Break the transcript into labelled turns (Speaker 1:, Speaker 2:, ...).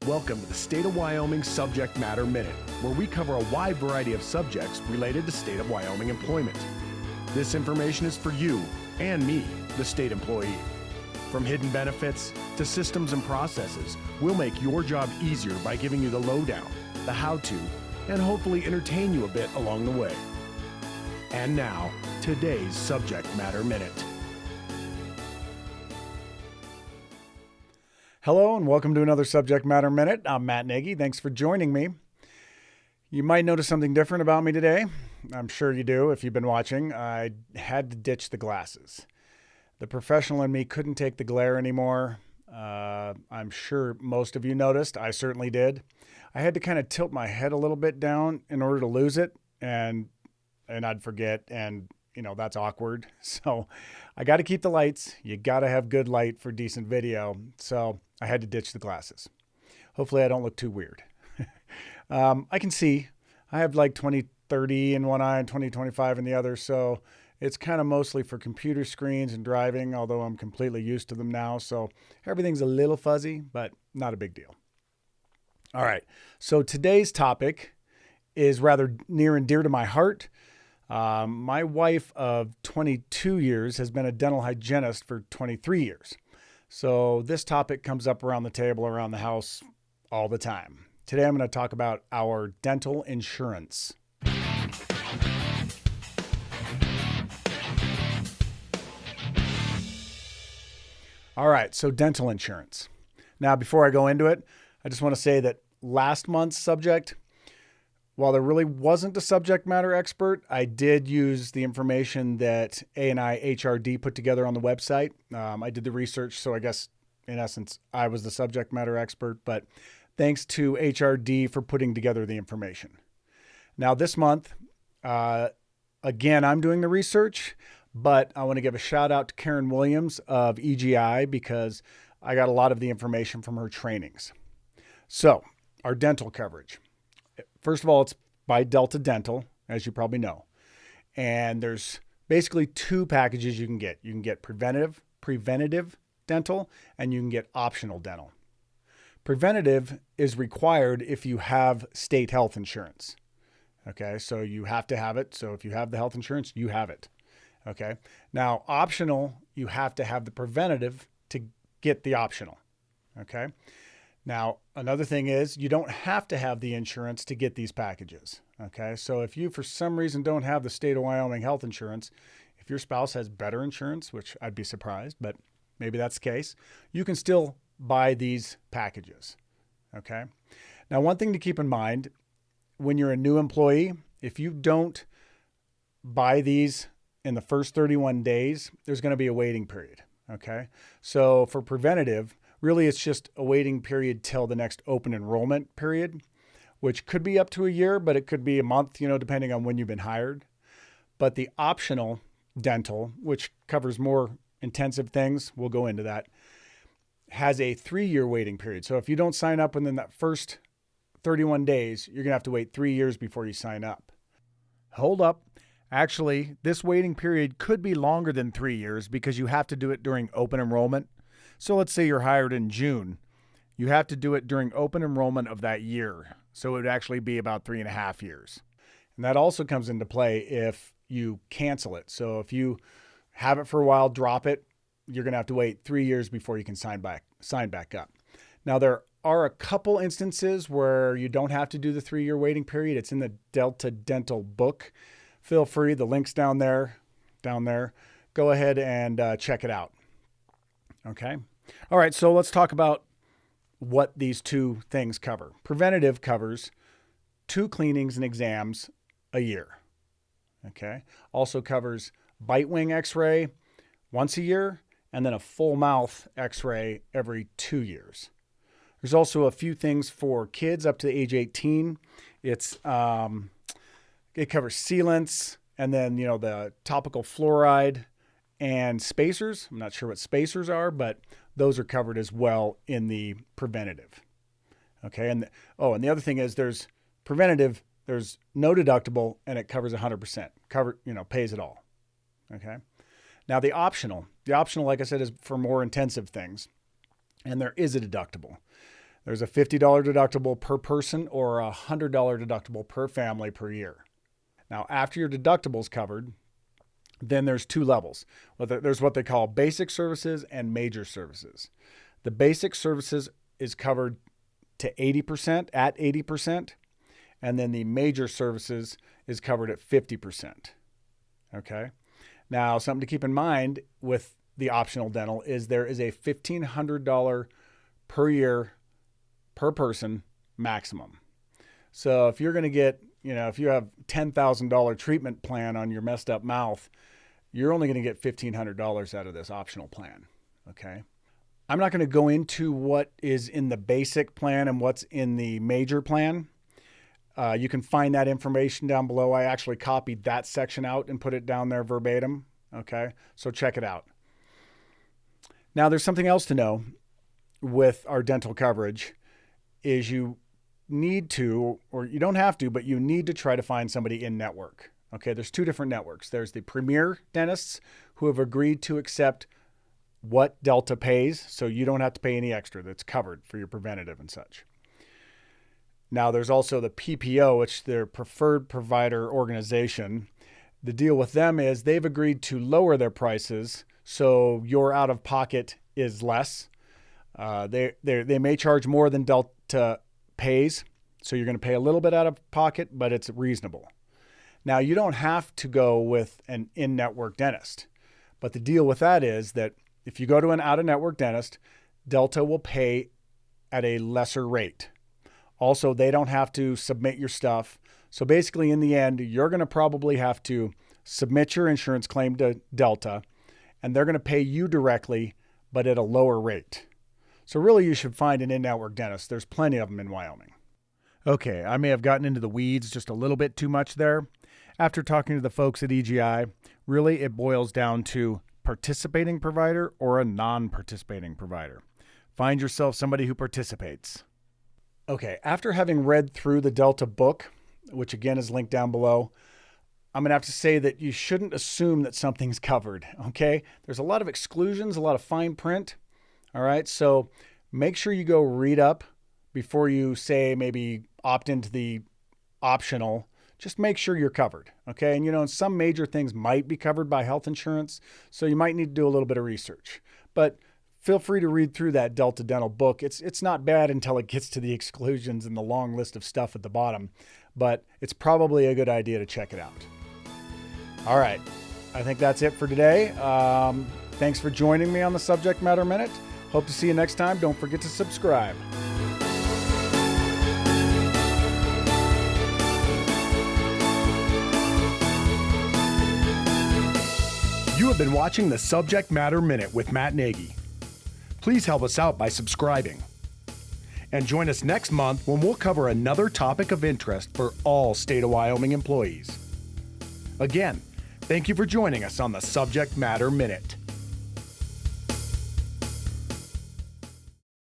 Speaker 1: Welcome to the State of Wyoming Subject Matter Minute, where we cover a wide variety of subjects related to State of Wyoming employment. This information is for you and me, the state employee. From hidden benefits to systems and processes, we'll make your job easier by giving you the lowdown, the how-to, and hopefully entertain you a bit along the way. And now, today's Subject Matter Minute.
Speaker 2: Hello and welcome to another Subject Matter Minute. I'm Matt Nagy. Thanks for joining me. You might notice something different about me today. I'm sure you do if you've been watching. I had to ditch the glasses. The professional in me couldn't take the glare anymore. I'm sure most of you noticed. I certainly did. I had to kind of tilt my head a little bit down in order to lose it, and I'd forget, and that's awkward. So I got to keep the lights. You got to have good light for decent video. So I had to ditch the glasses. Hopefully I don't look too weird. I can see. I have like 20/30 in one eye and 20/25 in the other. So it's kind of mostly for computer screens and driving, although I'm completely used to them now. So everything's a little fuzzy, but not a big deal. All right. So today's topic is rather near and dear to my heart. My wife of 22 years has been a dental hygienist for 23 years. So this topic comes up around the table, around the house all the time. Today I'm going to talk about our dental insurance. All right, so dental insurance. Now, before I go into it, I just want to say that last month's subject, while there really wasn't a subject matter expert, I did use the information that A&I HRD put together on the website. I did the research, so I guess in essence, I was the subject matter expert, but thanks to HRD for putting together the information. Now this month, again, I'm doing the research, but I want to give a shout out to Karen Williams of EGI because I got a lot of the information from her trainings. So our dental coverage. First of all, it's by Delta Dental, as you probably know. And there's basically two packages you can get. You can get preventative dental, and you can get optional dental. Preventative is required if you have state health insurance. Okay, so you have to have it. So if you have the health insurance, you have it. Okay, now optional, you have to have the preventative to get the optional. Okay. Now, another thing is you don't have to have the insurance to get these packages. Okay. So if you, for some reason, don't have the state of Wyoming health insurance, if your spouse has better insurance, which I'd be surprised, but maybe that's the case, you can still buy these packages. Okay. Now, one thing to keep in mind when you're a new employee, if you don't buy these in the first 31 days, there's going to be a waiting period. Okay. So for preventative, really, it's just a waiting period till the next open enrollment period, which could be up to a year, but it could be a month, depending on when you've been hired. But the optional dental, which covers more intensive things, we'll go into that, has a 3-year waiting period. So if you don't sign up within that first 31 days, you're going to have to wait 3 years before you sign up. Hold up. Actually, this waiting period could be longer than 3 years because you have to do it during open enrollment. So let's say you're hired in June. You have to do it during open enrollment of that year. So it would actually be about 3.5 years. And that also comes into play if you cancel it. So if you have it for a while, drop it, you're going to have to wait 3 years before you can sign back up. Now, there are a couple instances where you don't have to do the 3-year waiting period. It's in the Delta Dental book. Feel free, the link's down there. Go ahead and check it out. Okay. All right. So let's talk about what these two things cover. Preventative covers 2 cleanings and exams a year. Okay. Also covers bite wing x-ray once a year and then a full mouth x-ray every 2 years. There's also a few things for kids up to age 18. It covers sealants and then, the topical fluoride and spacers. I'm not sure what spacers are, but those are covered as well in the preventative. Okay. And the other thing is there's preventative, there's no deductible and it covers 100%. Pays it all. Okay. Now the optional, like I said, is for more intensive things. And there is a deductible. There's a $50 deductible per person or a $100 deductible per family per year. Now, after your deductible's covered, then there's two levels. There's what they call basic services and major services. The basic services is covered to 80%, at 80%, and then the major services is covered at 50%. Okay? Now, something to keep in mind with the optional dental is there is a $1,500 per year per person maximum. So if you're going to get, if you have $10,000 treatment plan on your messed up mouth, you're only going to get $1,500 out of this optional plan. Okay. I'm not going to go into what is in the basic plan and what's in the major plan. You can find that information down below. I actually copied that section out and put it down there verbatim. Okay. So check it out. Now there's something else to know with our dental coverage is you need to, or you don't have to, but you need to try to find somebody in network. Okay, there's two different networks. There's the premier dentists who have agreed to accept what Delta pays, so you don't have to pay any extra. That's covered for your preventative and such. Now, there's also the PPO, which their preferred provider organization. The deal with them is they've agreed to lower their prices, so your out-of-pocket is less. They may charge more than Delta pays, so you're going to pay a little bit out of pocket, but it's reasonable. Now, you don't have to go with an in-network dentist, but the deal with that is that if you go to an out-of-network dentist, Delta will pay at a lesser rate. Also, they don't have to submit your stuff. So basically, in the end, you're going to probably have to submit your insurance claim to Delta, and they're going to pay you directly, but at a lower rate. So really, you should find an in-network dentist. There's plenty of them in Wyoming. Okay, I may have gotten into the weeds just a little bit too much there. After talking to the folks at EGI, really it boils down to participating provider or a non-participating provider. Find yourself somebody who participates. Okay, after having read through the Delta book, which again is linked down below, I'm going to have to say that you shouldn't assume that something's covered, okay? There's a lot of exclusions, a lot of fine print, all right? So make sure you go read up before you say maybe opt into the optional. Just make sure you're covered, okay? And some major things might be covered by health insurance, so you might need to do a little bit of research. But feel free to read through that Delta Dental book. It's not bad until it gets to the exclusions and the long list of stuff at the bottom, but it's probably a good idea to check it out. All right, I think that's it for today. Thanks for joining me on the Subject Matter Minute. Hope to see you next time. Don't forget to subscribe.
Speaker 1: You have been watching the Subject Matter Minute with Matt Nagy. Please help us out by subscribing. And join us next month when we'll cover another topic of interest for all State of Wyoming employees. Again, thank you for joining us on the Subject Matter Minute.